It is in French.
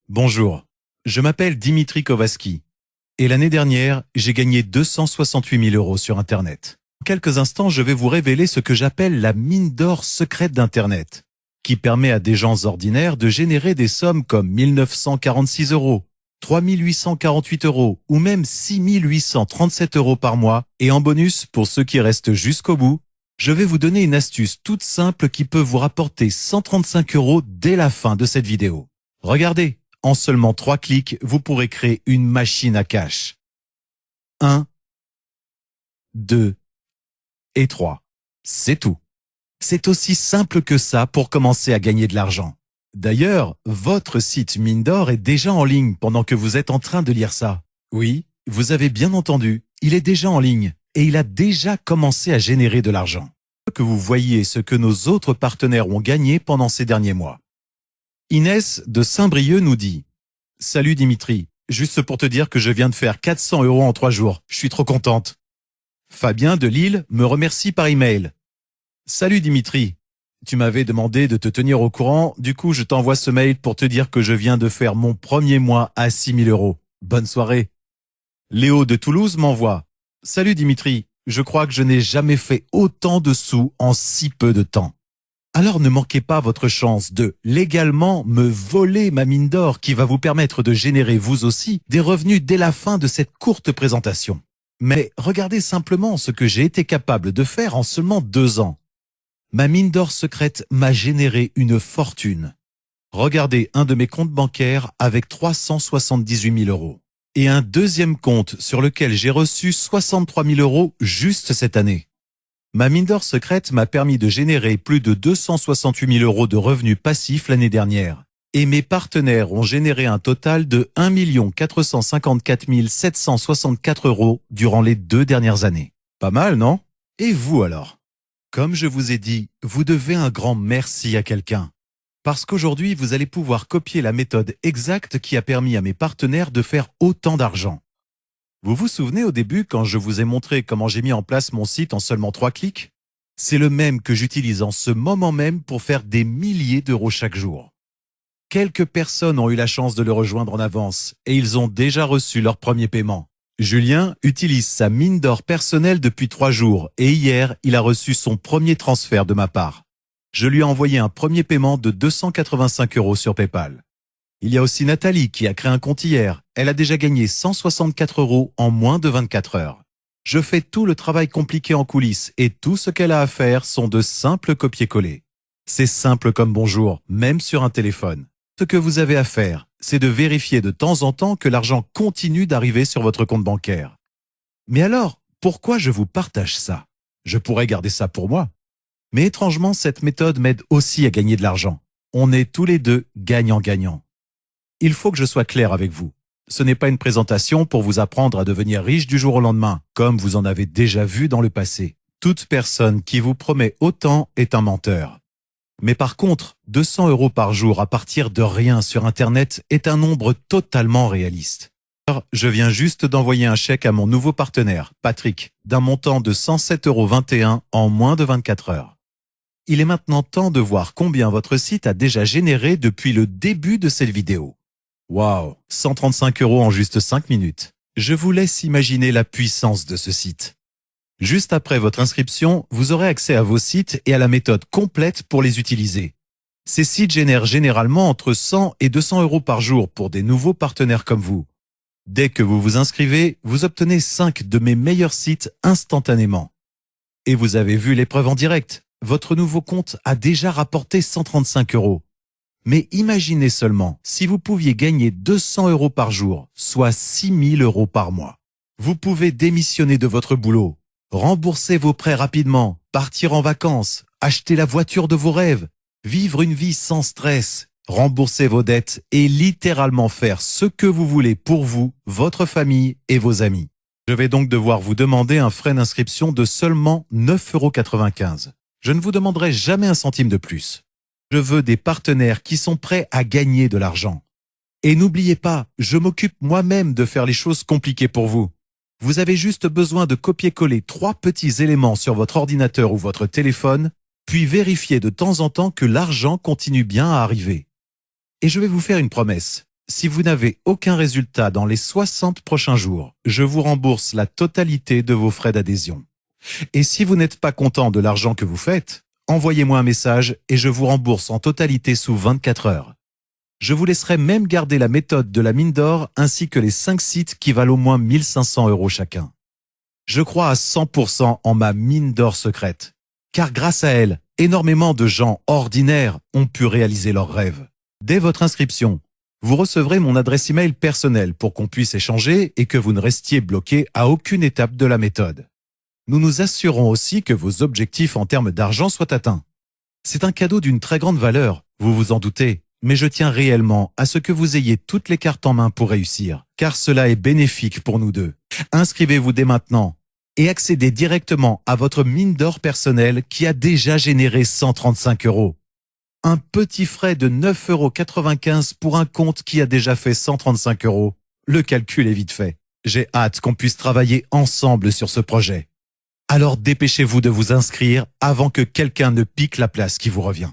Bonjour, je m'appelle Dimitri Kovaski et l'année dernière, j'ai gagné 268 000 euros sur Internet. En quelques instants, je vais vous révéler ce que j'appelle la mine d'or secrète d'Internet, qui permet à des gens ordinaires de générer des sommes comme 1 946 euros, 3 848 euros ou même 6 837 euros par mois. Et en bonus, pour ceux qui restent jusqu'au bout, je vais vous donner une astuce toute simple qui peut vous rapporter 135 euros dès la fin de cette vidéo. Regardez, en seulement 3 clics, vous pourrez créer une machine à cash. 1, 2 et 3. C'est tout. C'est aussi simple que ça pour commencer à gagner de l'argent. D'ailleurs, votre site mine d'or est déjà en ligne pendant que vous êtes en train de lire ça. Oui, vous avez bien entendu, il est déjà en ligne et il a déjà commencé à générer de l'argent. Que vous voyez ce que nos autres partenaires ont gagné pendant ces derniers mois. Inès de Saint-Brieuc nous dit « Salut Dimitri, juste pour te dire que je viens de faire 400 euros en 3 jours, je suis trop contente. » Fabien de Lille me remercie par email. « Salut Dimitri, tu m'avais demandé de te tenir au courant, du coup je t'envoie ce mail pour te dire que je viens de faire mon premier mois à 6 000 euros. Bonne soirée. » Léo de Toulouse m'envoie « Salut Dimitri, je crois que je n'ai jamais fait autant de sous en si peu de temps. » Alors ne manquez pas votre chance de légalement me voler ma mine d'or qui va vous permettre de générer vous aussi des revenus dès la fin de cette courte présentation. Mais regardez simplement ce que j'ai été capable de faire en seulement 2 ans. Ma mine d'or secrète m'a généré une fortune. Regardez un de mes comptes bancaires avec 378 000 euros. Et un deuxième compte sur lequel j'ai reçu 63 000 euros juste cette année. Ma mine d'or secrète m'a permis de générer plus de 268 000 euros de revenus passifs l'année dernière. Et mes partenaires ont généré un total de 1 454 764 euros durant les 2 dernières années. Pas mal, non? Et vous alors? Comme je vous ai dit, vous devez un grand merci à quelqu'un. Parce qu'aujourd'hui, vous allez pouvoir copier la méthode exacte qui a permis à mes partenaires de faire autant d'argent. Vous vous souvenez au début quand je vous ai montré comment j'ai mis en place mon site en seulement 3 clics? C'est le même que j'utilise en ce moment même pour faire des milliers d'euros chaque jour. Quelques personnes ont eu la chance de le rejoindre en avance et ils ont déjà reçu leur premier paiement. Julien utilise sa mine d'or personnelle depuis 3 jours et hier, il a reçu son premier transfert de ma part. Je lui ai envoyé un premier paiement de 285 euros sur PayPal. Il y a aussi Nathalie qui a créé un compte hier. Elle a déjà gagné 164 euros en moins de 24 heures. Je fais tout le travail compliqué en coulisses et tout ce qu'elle a à faire sont de simples copier-coller. C'est simple comme bonjour, même sur un téléphone. Ce que vous avez à faire, c'est de vérifier de temps en temps que l'argent continue d'arriver sur votre compte bancaire. Mais alors, pourquoi je vous partage ça? Je pourrais garder ça pour moi. Mais étrangement, cette méthode m'aide aussi à gagner de l'argent. On est tous les deux gagnant-gagnant. Il faut que je sois clair avec vous. Ce n'est pas une présentation pour vous apprendre à devenir riche du jour au lendemain, comme vous en avez déjà vu dans le passé. Toute personne qui vous promet autant est un menteur. Mais par contre, 200 euros par jour à partir de rien sur Internet est un nombre totalement réaliste. Alors, je viens juste d'envoyer un chèque à mon nouveau partenaire, Patrick, d'un montant de 107,21 euros en moins de 24 heures. Il est maintenant temps de voir combien votre site a déjà généré depuis le début de cette vidéo. Waouh, 135 euros en juste 5 minutes. Je vous laisse imaginer la puissance de ce site. Juste après votre inscription, vous aurez accès à vos sites et à la méthode complète pour les utiliser. Ces sites génèrent généralement entre 100 et 200 euros par jour pour des nouveaux partenaires comme vous. Dès que vous vous inscrivez, vous obtenez 5 de mes meilleurs sites instantanément. Et vous avez vu l'épreuve en direct. Votre nouveau compte a déjà rapporté 135 euros. Mais imaginez seulement si vous pouviez gagner 200 euros par jour, soit 6 000 euros par mois. Vous pouvez démissionner de votre boulot, rembourser vos prêts rapidement, partir en vacances, acheter la voiture de vos rêves, vivre une vie sans stress, rembourser vos dettes et littéralement faire ce que vous voulez pour vous, votre famille et vos amis. Je vais donc devoir vous demander un frais d'inscription de seulement 9,95 €. Je ne vous demanderai jamais un centime de plus. Je veux des partenaires qui sont prêts à gagner de l'argent. Et n'oubliez pas, je m'occupe moi-même de faire les choses compliquées pour vous. Vous avez juste besoin de copier-coller 3 petits éléments sur votre ordinateur ou votre téléphone, puis vérifier de temps en temps que l'argent continue bien à arriver. Et je vais vous faire une promesse. Si vous n'avez aucun résultat dans les 60 prochains jours, je vous rembourse la totalité de vos frais d'adhésion. Et si vous n'êtes pas content de l'argent que vous faites, envoyez-moi un message et je vous rembourse en totalité sous 24 heures. Je vous laisserai même garder la méthode de la mine d'or ainsi que les 5 sites qui valent au moins 1500 € chacun. Je crois à 100% en ma mine d'or secrète, car grâce à elle, énormément de gens ordinaires ont pu réaliser leurs rêves. Dès votre inscription, vous recevrez mon adresse email personnelle pour qu'on puisse échanger et que vous ne restiez bloqué à aucune étape de la méthode. Nous nous assurons aussi que vos objectifs en termes d'argent soient atteints. C'est un cadeau d'une très grande valeur, vous vous en doutez, mais je tiens réellement à ce que vous ayez toutes les cartes en main pour réussir, car cela est bénéfique pour nous deux. Inscrivez-vous dès maintenant et accédez directement à votre mine d'or personnelle qui a déjà généré 135 €. Un petit frais de 9,95 € pour un compte qui a déjà fait 135 €. Le calcul est vite fait. J'ai hâte qu'on puisse travailler ensemble sur ce projet. Alors dépêchez-vous de vous inscrire avant que quelqu'un ne pique la place qui vous revient.